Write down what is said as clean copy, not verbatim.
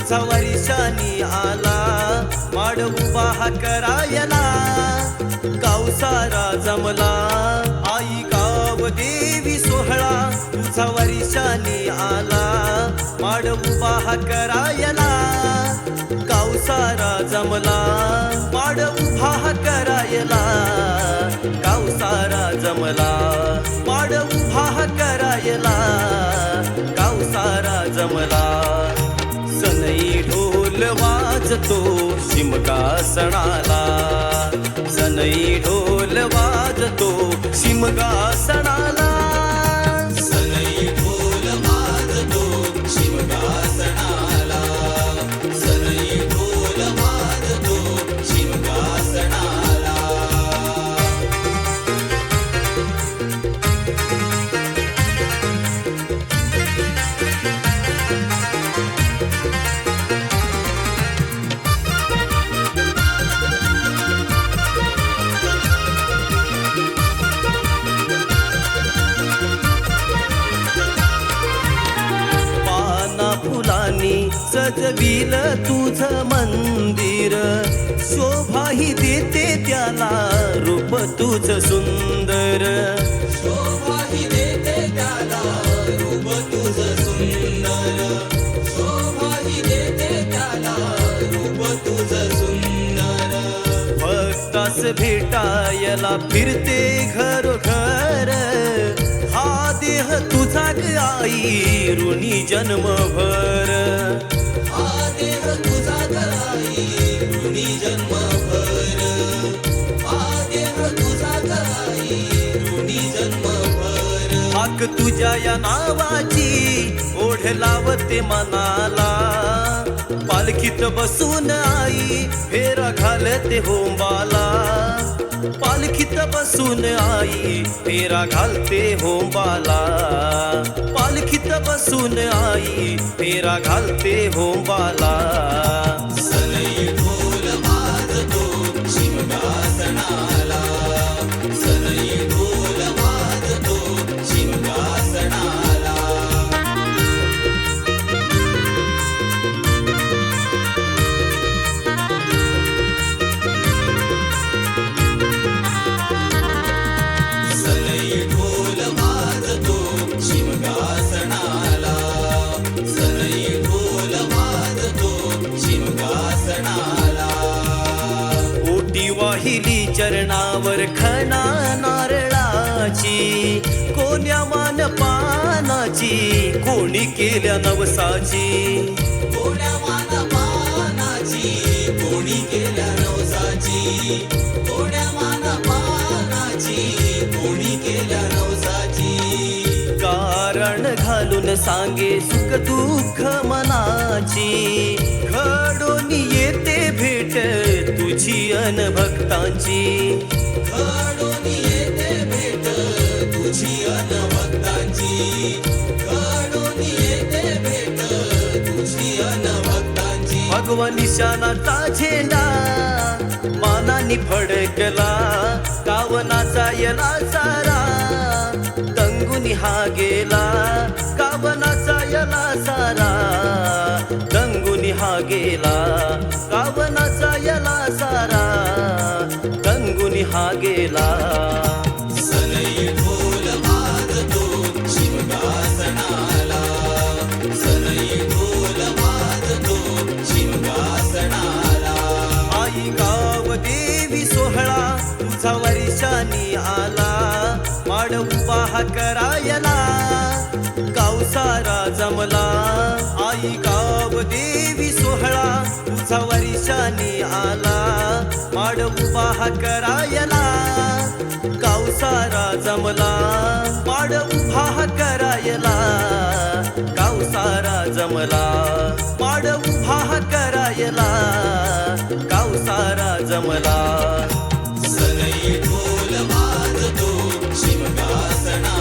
तुझा वरिशानी आला माड उभा करायला गाव सारा जमला आई गाव देवी सोहळा तुझा वरिशानी आला माड उभा करायला गाव सारा जमला माड उभा करायला गाव सारा जमला माड उभा करायला गाव सारा जमला सनई ढोल वाजतो शिमगा सणाला सनई ढोल वाजतो शिमगा सणाला सनई ढोल वाजतो शिमगा सणाला सनई ढोल वाजतो शिमगा सणाला फुलांनी सजविल तुझं मंदिर शोभाही देते त्याला रूप तुझं सुंदर शोभाही देते त्याला रूप तुझं सुंदर शोभाही देते त्याला रूप तुझं सुंदर भक्तास भेटायला फिरते घरोघर हा देह तुझा ग आई ऋणी जन्मभर हा देह तुझा ग आई ऋणी जन्मभर हा देह तुझा ग आई ऋणी जन्मभर हाक तुझ्या या नावाची ओढ लावते मनाला पालखीत बसून आई फेरा घालते होंबाला पालखीत बसून आई फेरा घालते होंबाला पालखीत बसून आई फेरा घालते होंबाला सनई ढोल वाजतो शिमगा सणाला सनई ढोल वाजतो शिमगा सणाला वाहिली चरणावर खणा नारळाची कोण्या मान पानाची कोणी केल्या नवसाची कोण्या मान पानाची कोणी केल्या नवसाची कोण्या मान पानाची कोणी केल्या नवसाची कारण घालून सांगे सुख दुःख मनाची घडून येते भेट तुझी अन भक्तांची घडून येते भेट तुझी अन भक्तांची घडून येते भेट तुझी अन भक्तांची भगवान निशाणाचा झेंडा मानानी फडकला कावनाचा यला सारा दंगुनी हा गेला कावनाचा यला सारा दंगुनी हा गेला कावनाचा यला सारा दंगुनी हा गेला सनई ढोल वाजतो शिमगा सणाला सनई ढोल वाजतो शिमगा सणाला आई गाव देवी सोहळा तुझा वरिशानी आला माड उभा करायला गाव सारा जमला आई गाव देवी सोहळा तुझा वरिशानी आला माड उभा करायला गाव सारा जमला माड उभा करायला गाव सारा जमला माड उभा करायला गाव सारा जमला सनई ढोल वाजतो शिमगा सणा